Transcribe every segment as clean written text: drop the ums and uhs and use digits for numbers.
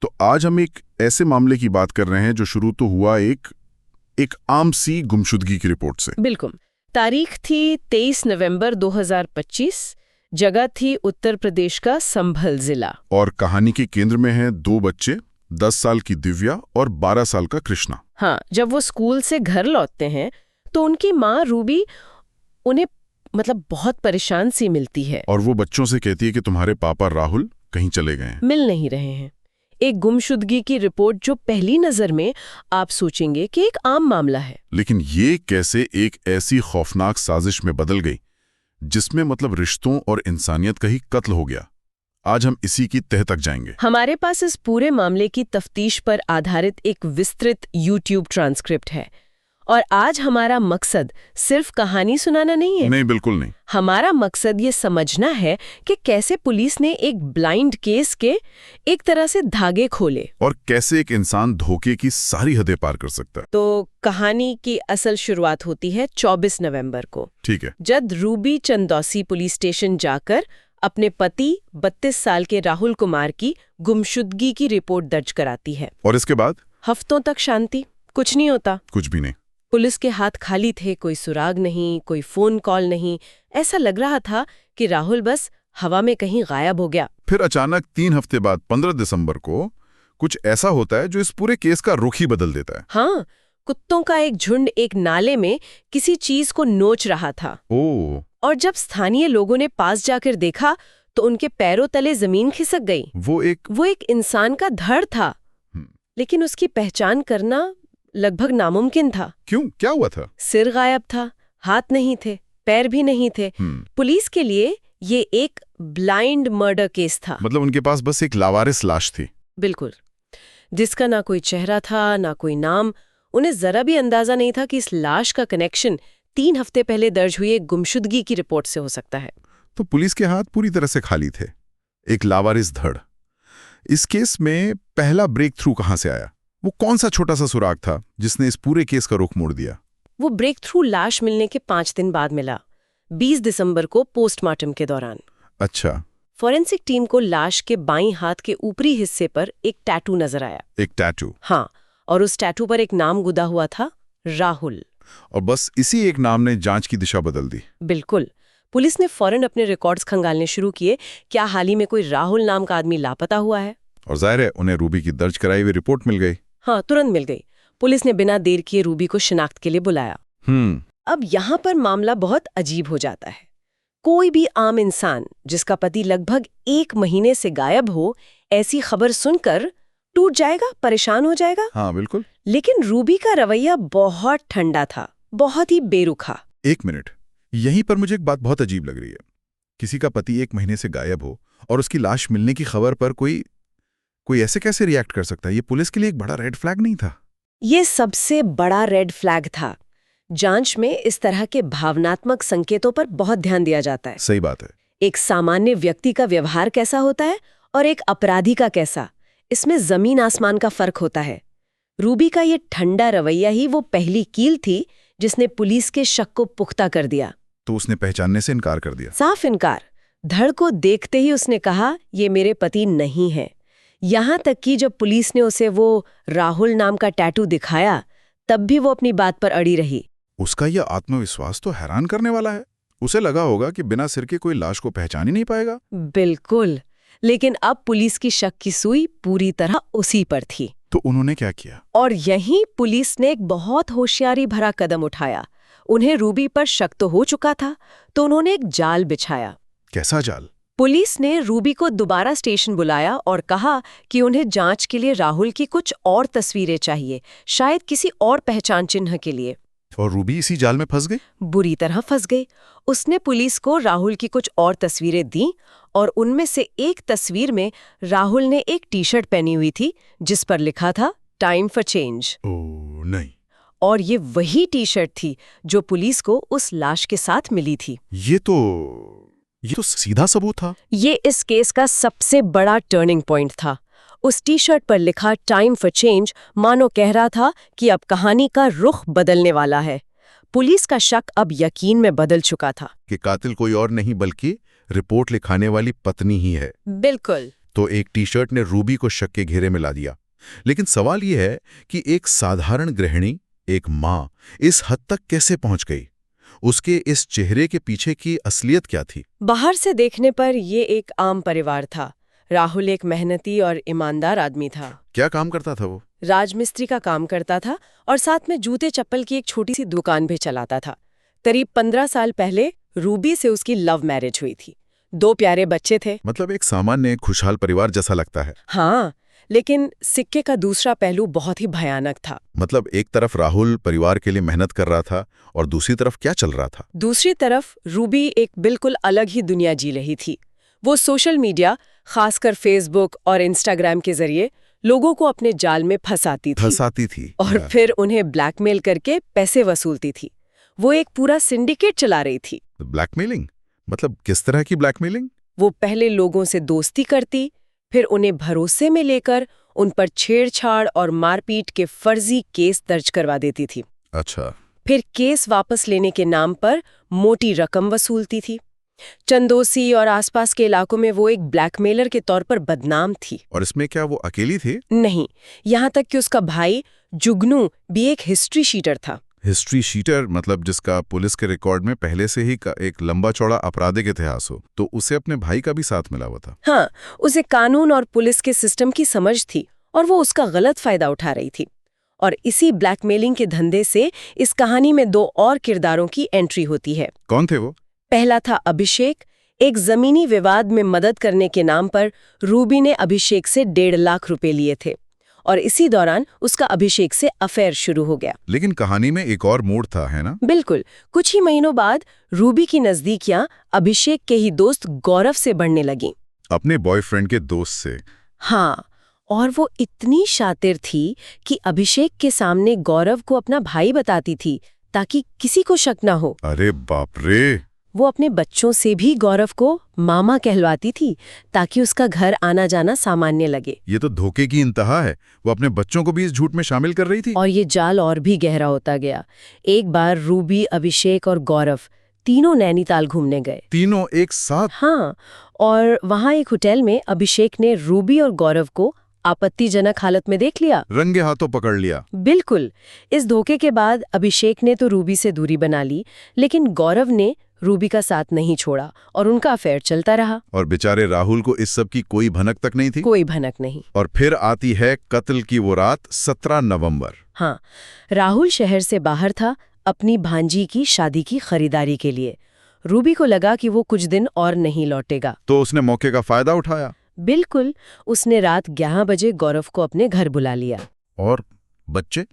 तो आज हम एक ऐसे मामले की बात कर रहे हैं जो शुरू तो हुआ एक आम सी गुमशुदगी की रिपोर्ट से। बिल्कुल। तारीख थी 23 नवंबर 2025। जगह थी उत्तर प्रदेश का संभल जिला। और कहानी के केंद्र में हैं दो बच्चे, 10 साल की दिव्या और 12 साल का कृष्णा। हाँ, जब वो स्कूल से घर लौटते हैं तो उनकी माँ रूबी उन्हें बहुत परेशान सी मिलती है। और वो बच्चों से कहती है कि तुम्हारे पापा राहुल कहीं चले गए हैं, मिल नहीं रहे हैं। एक गुमशुदगी की रिपोर्ट जो पहली नजर में आप सोचेंगे कि एक आम मामला है, लेकिन ये कैसे एक ऐसी खौफनाक साजिश में बदल गई जिसमें रिश्तों और इंसानियत का ही कत्ल हो गया। आज हम इसी की तह तक जाएंगे। हमारे पास इस पूरे मामले की तफ्तीश पर आधारित एक विस्तृत YouTube ट्रांसक्रिप्ट है। और आज हमारा मकसद सिर्फ कहानी सुनाना नहीं है। नहीं, बिल्कुल नहीं। हमारा मकसद ये समझना है कि कैसे पुलिस ने एक ब्लाइंड केस के एक तरह से धागे खोले और कैसे एक इंसान धोखे की सारी हदें पार कर सकता है। तो कहानी की असल शुरुआत होती है 24 नवंबर को। ठीक है। जब रूबी चंदौसी पुलिस स्टेशन जाकर अपने पति 32 साल के राहुल कुमार की गुमशुदगी की रिपोर्ट दर्ज कराती है। और इसके बाद हफ्तों तक शांति, कुछ नहीं होता। कुछ भी नहीं। पुलिस के हाथ खाली थे, कोई सुराग नहीं, कोई फोन कॉल नहीं। ऐसा लग रहा था कि राहुल बस हवा में कहीं गायब हो गया। फिर अचानक 3 हफ्ते बाद 15 दिसंबर को कुछ ऐसा होता है जो इस पूरे केस का रुख ही बदल देता है। हाँ, कुत्तों का एक झुंड एक नाले में किसी चीज को नोच रहा था। ओह। और जब स्थानीय लोगों ने पास जाकर देखा तो उनके पैरों तले जमीन खिसक गई। वो एक इंसान का धड़ था, लेकिन उसकी पहचान करना लगभग नामुमकिन था। क्यों? क्या हुआ था? सिर गायब था, हाथ नहीं थे, पैर भी नहीं थे। पुलिस के लिए ये एक ब्लाइंड मर्डर केस था। उनके पास बस एक लावारिस लाश थी। बिल्कुल, जिसका ना कोई चेहरा था, ना कोई नाम। उन्हें जरा भी अंदाजा नहीं था कि इस लाश का कनेक्शन 3 हफ्ते पहले दर्ज हुई एक गुमशुदगी की रिपोर्ट से हो सकता है। तो पुलिस के हाथ पूरी तरह से खाली थे। एक लावारिस धड़। इस केस में पहला ब्रेक थ्रू कहां से आया? वो कौन सा छोटा सा सुराग था जिसने इस पूरे केस का रुख मोड़ दिया? वो ब्रेक थ्रू लाश मिलने के 5 दिन बाद मिला, 20 दिसंबर को पोस्टमार्टम के दौरान। अच्छा। फॉरेंसिक टीम को लाश के बाईं हाथ के ऊपरी हिस्से पर एक टैटू नजर आया। एक टैटू? हाँ, और उस टैटू पर एक नाम गुदा हुआ था, राहुल। और बस इसी एक नाम ने जांच की दिशा बदल दी। बिल्कुल। पुलिस ने फौरन अपने रिकॉर्ड्स खंगालने शुरू किए। क्या हाल ही में कोई राहुल नाम का आदमी लापता हुआ है? और जाहिर है उन्हें रूबी की दर्ज कराई हुई रिपोर्ट मिल गई। हाँ, तुरंत मिल गई। पुलिस ने बिना देर किए रूबी को शिनाख्त के लिए बुलाया। अब यहाँ पर मामला बहुत अजीब हो जाता है। कोई भी आम इंसान जिसका पति लगभग 1 महीने से गायब हो, ऐसी खबर सुनकर टूट जाएगा, परेशान हो जाएगा। हाँ, बिल्कुल। लेकिन रूबी का रवैया बहुत ठंडा था, बहुत ही बेरुखा। 1 मिनट, यहीं पर मुझे एक बात बहुत अजीब लग रही है। किसी का पति 1 महीने से गायब हो और उसकी लाश मिलने की खबर पर कोई ऐसे कैसे रिएक्ट कर सकता है? ये पुलिस के लिए एक बड़ा रेड फ्लैग नहीं था? ये सबसे बड़ा रेड फ्लैग था। जांच में इस तरह के भावनात्मक संकेतों पर बहुत ध्यान दिया जाता है। सही बात है। एक सामान्य व्यक्ति का व्यवहार कैसा होता है और एक अपराधी का कैसा, इसमें जमीन आसमान का फर्क होता है। रूबी का ये ठंडा रवैया ही वो पहली कील थी जिसने पुलिस के शक को पुख्ता कर दिया। तो उसने पहचानने से इनकार कर दिया? साफ इनकार। धड़ को देखते ही उसने कहा, ये मेरे पति नहीं है। यहां तक कि जब पुलिस ने उसे वो राहुल नाम का टैटू दिखाया, तब भी वो अपनी बात पर अड़ी रही। उसका यह आत्मविश्वास तो हैरान करने वाला है। उसे लगा होगा कि बिना सिर के कोई लाश को पहचान ही नहीं पाएगा। बिल्कुल, लेकिन अब पुलिस की शक की सुई पूरी तरह उसी पर थी। तो उन्होंने क्या किया? और यहीं पुलिस ने एक बहुत होशियारी भरा कदम उठाया। उन्हें रूबी पर शक तो हो चुका था, तो उन्होंने एक जाल बिछाया। कैसा जाल? पुलिस ने रूबी को दोबारा स्टेशन बुलाया और कहा कि उन्हें जांच के लिए राहुल की कुछ और तस्वीरें चाहिए, शायद किसी और पहचान चिन्ह के लिए। और रूबी इसी जाल में फंस गई? बुरी तरह फंस गई। उसने पुलिस को राहुल की कुछ और तस्वीरें दी और उनमें से एक तस्वीर में राहुल ने एक टी-शर्ट पहनी हुई थी जिस पर लिखा था टाइम फॉर चेंज। ओह नहीं। और ये वही टी-शर्ट थी जो पुलिस को उस लाश के साथ मिली थी। ये तो सीधा सबूत था। ये इस केस का सबसे बड़ा टर्निंग पॉइंट था। उस टी शर्ट पर लिखा टाइम फॉर चेंज मानो कह रहा था कि अब कहानी का रुख बदलने वाला है। पुलिस का शक अब यकीन में बदल चुका था कि कातिल कोई और नहीं बल्कि रिपोर्ट लिखाने वाली पत्नी ही है। बिल्कुल। तो एक टी शर्ट ने रूबी को शक के घेरे में ला दिया। लेकिन सवाल यह है कि एक साधारण गृहिणी, एक माँ, इस हद तक कैसे पहुंच गई? उसके इस चेहरे के पीछे की असलियत क्या थी? बाहर से देखने पर ये एक आम परिवार था। राहुल एक मेहनती और ईमानदार आदमी था। क्या काम करता था वो? राजमिस्त्री का काम करता था और साथ में जूते चप्पल की एक छोटी सी दुकान भी चलाता था। करीब 15 साल पहले रूबी से उसकी लव मैरिज हुई थी। 2 प्यारे बच्चे थे। मतलब एक सामान्य खुशहाल परिवार जैसा लगता है। हाँ, लेकिन सिक्के का दूसरा पहलू बहुत ही भयानक था। मतलब एक तरफ राहुल परिवार के लिए मेहनत कर रहा था और दूसरी तरफ क्या चल रहा था? दूसरी तरफ रूबी एक बिल्कुल अलग ही दुनिया जी रही थी। वो सोशल मीडिया, खासकर फेसबुक और इंस्टाग्राम के जरिए लोगों को अपने जाल में फंसाती थी और फिर उन्हें ब्लैकमेल करके पैसे वसूलती थी। वो एक पूरा सिंडिकेट चला रही थी। ब्लैकमेलिंग? मतलब किस तरह की ब्लैकमेलिंग? वो पहले लोगों से दोस्ती करती, फिर उन्हें भरोसे में लेकर उन पर छेड़छाड़ और मारपीट के फर्जी केस दर्ज करवा देती थी। अच्छा। फिर केस वापस लेने के नाम पर मोटी रकम वसूलती थी। चंदोसी और आसपास के इलाकों में वो एक ब्लैकमेलर के तौर पर बदनाम थी। और इसमें क्या वो अकेली थी? नहीं, यहाँ तक कि उसका भाई जुगनू भी एक हिस्ट्री शीटर था। हिस्ट्री शीटर मतलब जिसका पुलिस के रिकॉर्ड में पहले से ही एक लंबा चौड़ा आपराधिक इतिहास हो, तो उसे अपने भाई का भी साथ मिला हुआ था। हाँ, उसे कानून और पुलिस के सिस्टम की समझ थी और वो उसका गलत फायदा उठा रही थी। और इसी ब्लैकमेलिंग के धंधे से इस कहानी में 2 और किरदारों की एंट्री होती है। कौन थे वो? पहला था अभिषेक। एक जमीनी विवाद में मदद करने के नाम पर रूबी ने अभिषेक से 1.5 लाख रुपए लिए थे और इसी दौरान उसका अभिषेक से अफेयर शुरू हो गया। लेकिन कहानी में एक और मोड़ था, है ना? बिल्कुल। कुछ ही महीनों बाद रूबी की नजदीकियां अभिषेक के ही दोस्त गौरव से बढ़ने लगीं। अपने बॉयफ्रेंड के दोस्त से? हाँ, और वो इतनी शातिर थी कि अभिषेक के सामने गौरव को अपना भाई बताती थी ताकि किसी को शक ना हो। अरे बाप रे! वो अपने बच्चों से भी गौरव को मामा कहलवाती थी ताकि उसका घर आना जाना सामान्य लगे। ये तो धोखे की इंतहा है। वो अपने बच्चों को भी इस झूठ में शामिल कर रही थी। और ये जाल और भी गहरा होता गया। एक बार रूबी, अभिषेक और गौरव तीनों नैनीताल घूमने गए। तीनों एक साथ? हाँ, और वहाँ एक होटल में अभिषेक ने रूबी और गौरव को आपत्तिजनक हालत में देख लिया। रंगे हाथों पकड़ लिया। बिल्कुल। इस धोखे के बाद अभिषेक ने तो रूबी से दूरी बना ली, लेकिन गौरव ने रूबी का साथ नहीं छोड़ा और उनका अफेयर चलता रहा। और बेचारे राहुल को इस सब की कोई भनक तक नहीं थी? कोई भनक नहीं। और फिर आती है कत्ल की वो रात, 17 नवंबर। हाँ, राहुल शहर से बाहर था अपनी भांजी की शादी की खरीदारी के लिए। रूबी को लगा कि वो कुछ दिन और नहीं लौटेगा, तो उसने मौके का फायदा उठाया। बिल्कुल। उसने रात 11 बजे गौरव को अपने घर बुला लिया। और बच्चे?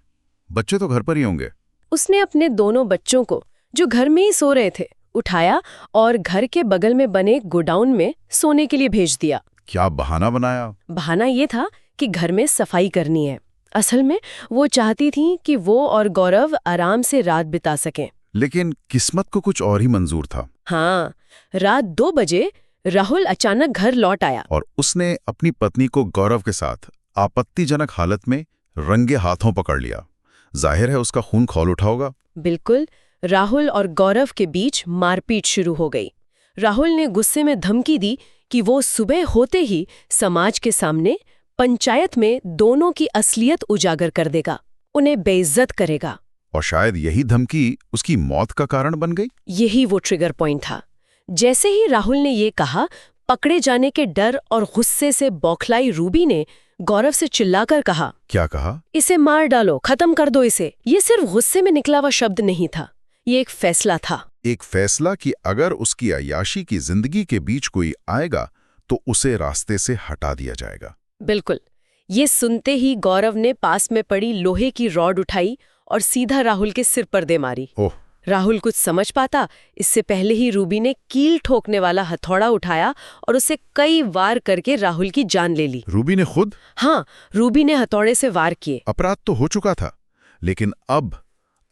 बच्चे तो घर पर ही होंगे। उसने अपने दोनों बच्चों को, जो घर में ही सो रहे थे, उठाया और घर के बगल में बने गोडाउन में सोने के लिए भेज दिया। क्या बहाना बनाया? बहाना ये था कि घर में सफाई करनी है। असल में वो चाहती थी कि वो और गौरव आराम से रात बिता सकें। लेकिन किस्मत को कुछ और ही मंजूर था। हाँ, रात 2 बजे राहुल अचानक घर लौट आया और उसने अपनी पत्नी को गौरव के साथ आपत्तिजनक हालत में रंगे हाथों पकड़ लिया। जाहिर है उसका खून खौल उठा होगा। बिल्कुल। राहुल और गौरव के बीच मारपीट शुरू हो गई। राहुल ने गुस्से में धमकी दी कि वो सुबह होते ही समाज के सामने पंचायत में दोनों की असलियत उजागर कर देगा, उन्हें बेइज्जत करेगा। और शायद यही धमकी उसकी मौत का कारण बन गई। यही वो ट्रिगर पॉइंट था। जैसे ही राहुल ने ये कहा, पकड़े जाने के डर और गुस्से से बौखलाई रूबी ने गौरव से चिल्लाकर कहा। क्या कहा? इसे मार डालो, खत्म कर दो इसे। ये सिर्फ गुस्से में निकला हुआ शब्द नहीं था, ये एक फैसला था। एक फैसला कि अगर उसकी अय्याशी की जिंदगी के बीच कोई आएगा तो उसे रास्ते से हटा दिया जाएगा। बिल्कुल। ये सुनते ही गौरव ने पास में पड़ी लोहे की रॉड उठाई और सीधा राहुल के सिर पर दे मारी। ओह! राहुल कुछ समझ पाता इससे पहले ही रूबी ने कील ठोकने वाला हथौड़ा उठाया और उसे कई वार करके राहुल की जान ले ली। रूबी ने खुद? हाँ, रूबी ने हथौड़े से वार किए। अपराध तो हो चुका था, लेकिन अब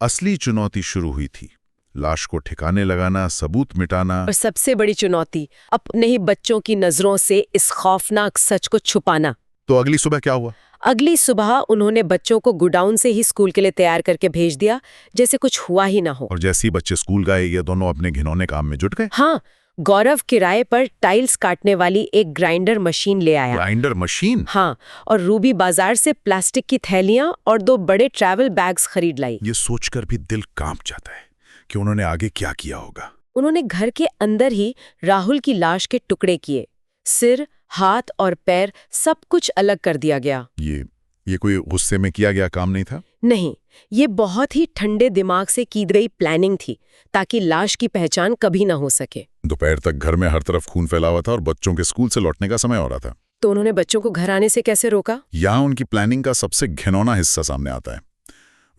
असली चुनौती शुरू हुई थी। लाश को ठिकाने लगाना, सबूत मिटाना, और सबसे बड़ी चुनौती अपने ही बच्चों की नजरों से इस खौफनाक सच को छुपाना। तो अगली सुबह क्या हुआ? अगली सुबह उन्होंने बच्चों को गोडाउन से ही स्कूल के लिए तैयार करके भेज दिया, जैसे कुछ हुआ ही ना हो। और जैसे ही बच्चे स्कूल गए, ये दोनों अपने घिनौने काम में जुट गए। हाँ, गौरव किराए पर टाइल्स काटने वाली एक ग्राइंडर मशीन ले आया। Grinder machine? हाँ, और रूबी बाजार से प्लास्टिक की थैलियां और 2 बड़े ट्रैवल बैग्स खरीद लाई। ये सोचकर भी दिल कांप जाता है कि उन्होंने आगे क्या किया होगा। उन्होंने घर के अंदर ही राहुल की लाश के टुकड़े किए। सिर, हाथ और पैर सब कुछ अलग कर दिया गया। ये कोई गुस्से में किया गया काम नहीं था? नहीं, ये बहुत ही ठंडे दिमाग से की गई प्लानिंग थी, ताकि लाश की पहचान कभी ना हो सके। दोपहर तक घर में हर तरफ खून फैला हुआ था और बच्चों के स्कूल से लौटने का समय हो रहा था। तो उन्होंने बच्चों को घर आने से कैसे रोका? यहाँ उनकी प्लानिंग का सबसे घिनौना हिस्सा सामने आता है।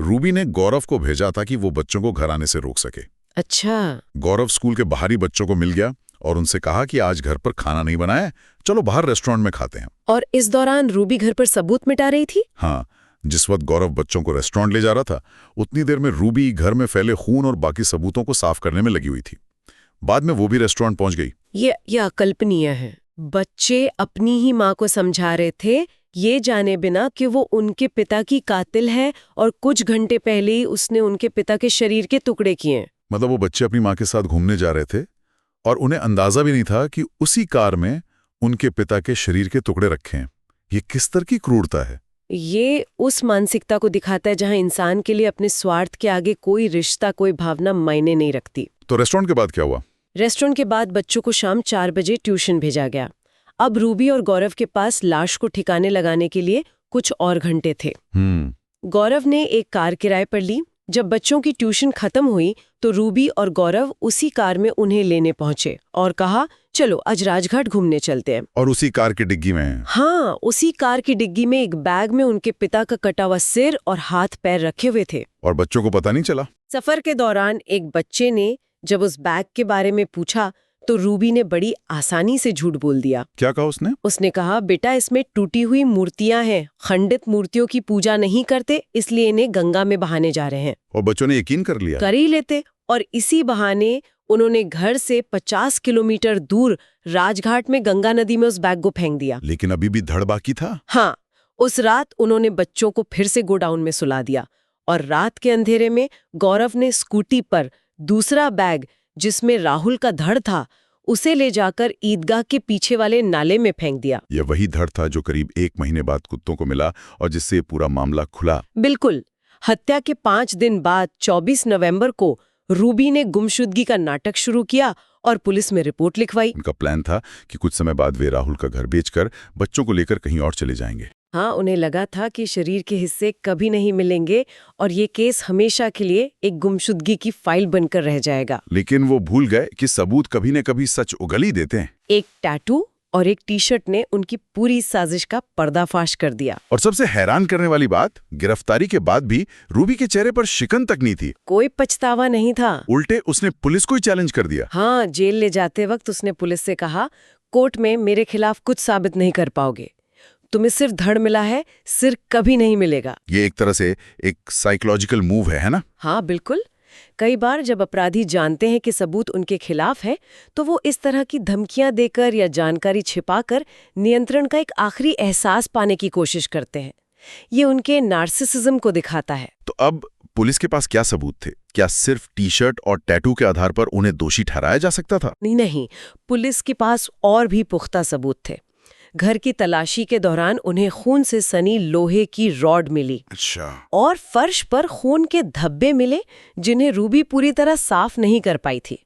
रूबी ने गौरव को भेजा था कि वो बच्चों को घर आने से रोक सके। अच्छा। गौरव स्कूल के बाहरी बच्चों को मिल गया और उनसे कहा कि आज घर पर खाना नहीं बनाया है, चलो बाहर रेस्टोरेंट में खाते हैं। और इस दौरान रूबी घर पर सबूत मिटा रही थी? हाँ, जिस वक्त गौरव बच्चों को रेस्टोरेंट ले जा रहा था, उतनी देर में रूबी घर में फैले खून और बाकी सबूतों को साफ करने में लगी हुई थी। बाद में वो भी रेस्टोरेंट पहुंच गई। ये अकल्पनीय है। बच्चे अपनी ही माँ को समझा रहे थे, ये जाने बिना कि वो उनके पिता की कातिल है और कुछ घंटे पहले ही उसने उनके पिता के शरीर के टुकड़े किए। मतलब वो बच्चे अपनी माँ के साथ घूमने जा रहे थे और उन्हें अंदाजा भी नहीं था कि उसी कार में उनके पिता के शरीर के टुकड़े रखे हैं। ये किस तरह की क्रूरता है? ये उस मानसिकता को दिखाता है जहां इंसान के लिए अपने स्वार्थ के आगे कोई रिश्ता, कोई भावना मायने नहीं रखती। तो रेस्टोरेंट के बाद क्या हुआ? रेस्टोरेंट के बाद बच्चों को शाम 4 बजे ट्यूशन भेजा गया। अब रूबी और गौरव के पास लाश को ठिकाने लगाने के लिए कुछ और घंटे थे। गौरव ने एक कार किराए पर ली। जब बच्चों की ट्यूशन खत्म हुई तो रूबी और गौरव उसी कार में उन्हें लेने पहुंचे और कहा, चलो आज राजघाट घूमने चलते हैं। और उसी कार की डिग्गी में? हाँ, उसी कार की डिग्गी में एक बैग में उनके पिता का कटा हुआ सिर और हाथ पैर रखे हुए थे। और बच्चों को पता नहीं चला? सफर के दौरान एक बच्चे ने जब उस बैग के बारे में पूछा तो रूबी ने बड़ी आसानी से झूठ बोल दिया। क्या कहा उसने? उसने कहा, बेटा इसमें टूटी हुई मूर्तियां हैं, खंडित मूर्तियों की पूजा नहीं करते, इसलिए इन्हें गंगा में बहाने जा रहे हैं। और बच्चों ने यकीन कर लिया? कर ही लेते। और इसी बहाने उन्होंने घर से 50 किलोमीटर दूर राजघाट में गंगा नदी में उस बैग को फेंक दिया। लेकिन अभी भी धड़ बाकी था। हाँ, उस रात उन्होंने बच्चों को फिर से गोडाउन में सुला दिया और रात के अंधेरे में गौरव ने स्कूटी पर दूसरा बैग, जिसमें राहुल का धड़ था, उसे ले जाकर ईदगाह के पीछे वाले नाले में फेंक दिया। यह वही धड़ था जो करीब 1 महीने बाद कुत्तों को मिला और जिससे ये पूरा मामला खुला। बिल्कुल। हत्या के 5 दिन बाद 24 नवंबर को रूबी ने गुमशुदगी का नाटक शुरू किया और पुलिस में रिपोर्ट लिखवाई। उनका प्लान था कि कुछ समय बाद वे राहुल का घर बेचकर बच्चों को लेकर कहीं और चले जाएंगे। हाँ, उन्हें लगा था कि शरीर के हिस्से कभी नहीं मिलेंगे और ये केस हमेशा के लिए एक गुमशुदगी की फाइल बनकर रह जाएगा। लेकिन वो भूल गए कि सबूत कभी न कभी सच उगल ही देते हैं। एक टैटू और एक टी-शर्ट ने उनकी पूरी साजिश का पर्दाफाश कर दिया। और सबसे हैरान करने वाली बात, गिरफ्तारी के बाद भी रूबी के चेहरे पर शिकन तक नहीं थी। कोई पछतावा नहीं था। उल्टे उसने पुलिस को ही चैलेंज कर दिया। हाँ, जेल ले जाते वक्त उसने पुलिस से कहा, कोर्ट में मेरे खिलाफ कुछ साबित नहीं कर पाओगे, तुम्हें सिर्फ धड़ मिला है, सिर कभी नहीं मिलेगा। ये एक तरह से एक साइकोलॉजिकल मूव है ना? हाँ बिल्कुल। कई बार जब अपराधी जानते हैं कि सबूत उनके खिलाफ है तो वो इस तरह की धमकियां देकर या जानकारी छिपाकर नियंत्रण का एक आखिरी एहसास पाने की कोशिश करते हैं। ये उनके नार्सिसिज्म को दिखाता है। तो अब पुलिस के पास क्या सबूत थे? क्या सिर्फ टी-शर्ट और टैटू के आधार पर उन्हें दोषी ठहराया जा सकता था? नहीं, पुलिस के पास और भी पुख्ता सबूत थे। घर की तलाशी के दौरान उन्हें खून से सनी लोहे की रॉड मिली। अच्छा। और फर्श पर खून के धब्बे मिले जिन्हें रूबी पूरी तरह साफ नहीं कर पाई थी।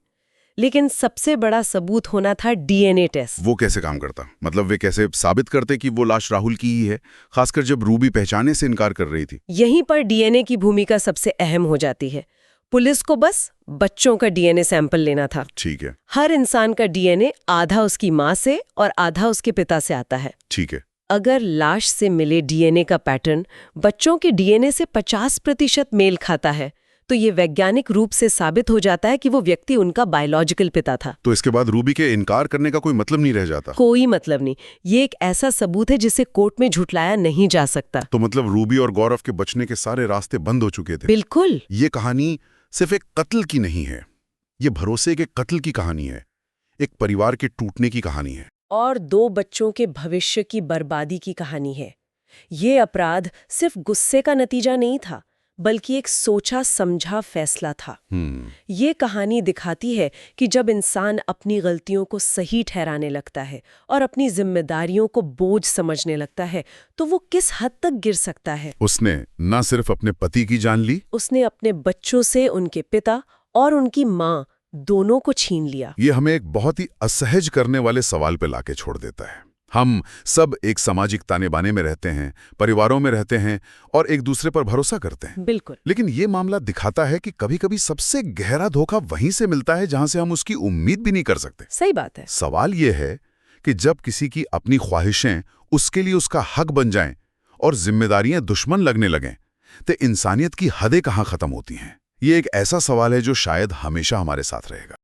लेकिन सबसे बड़ा सबूत होना था डीएनए टेस्ट। वो कैसे काम करता? मतलब वे कैसे साबित करते कि वो लाश राहुल की ही है, खासकर जब रूबी पहचाने से इनकार कर रही थी? यहीं पर डीएनए की भूमिका सबसे अहम हो जाती है। पुलिस को बस बच्चों का डीएनए सैंपल लेना था। ठीक है। हर इंसान का डीएनए आधा उसकी माँ से और आधा उसके पिता से आता है। ठीक है। अगर लाश से मिले डीएनए का पैटर्न बच्चों के डीएनए से 50% मेल खाता है तो ये वैज्ञानिक रूप से साबित हो जाता है कि वो व्यक्ति उनका बायोलॉजिकल पिता था। तो इसके बाद रूबी के इनकार करने का कोई मतलब नहीं रह जाता? कोई मतलब नहीं। ये एक ऐसा सबूत है जिसे कोर्ट में झुठलाया नहीं जा सकता। तो मतलब रूबी और गौरव के बचने के सारे रास्ते बंद हो चुके थे? बिल्कुल। ये कहानी सिर्फ एक कत्ल की नहीं है, ये भरोसे के कत्ल की कहानी है, एक परिवार के टूटने की कहानी है और 2 बच्चों के भविष्य की बर्बादी की कहानी है। ये अपराध सिर्फ गुस्से का नतीजा नहीं था, बल्कि एक सोचा समझा फैसला था। ये कहानी दिखाती है कि जब इंसान अपनी गलतियों को सही ठहराने लगता है और अपनी जिम्मेदारियों को बोझ समझने लगता है तो वो किस हद तक गिर सकता है। उसने न सिर्फ अपने पति की जान ली, उसने अपने बच्चों से उनके पिता और उनकी माँ दोनों को छीन लिया। ये हमें एक बहुत ही असहज करने वाले सवाल पे लाके छोड़ देता है। हम सब एक सामाजिक ताने बाने में रहते हैं, परिवारों में रहते हैं और एक दूसरे पर भरोसा करते हैं। बिल्कुल। लेकिन ये मामला दिखाता है कि कभी-कभी सबसे गहरा धोखा वहीं से मिलता है जहां से हम उसकी उम्मीद भी नहीं कर सकते। सही बात है। सवाल ये है कि जब किसी की अपनी ख्वाहिशें उसके लिए उसका हक बन जाएं और जिम्मेदारियां दुश्मन लगने लगें, तो इंसानियत की हदें कहां खत्म होती हैं? ये एक ऐसा सवाल है जो शायद हमेशा हमारे साथ रहेगा।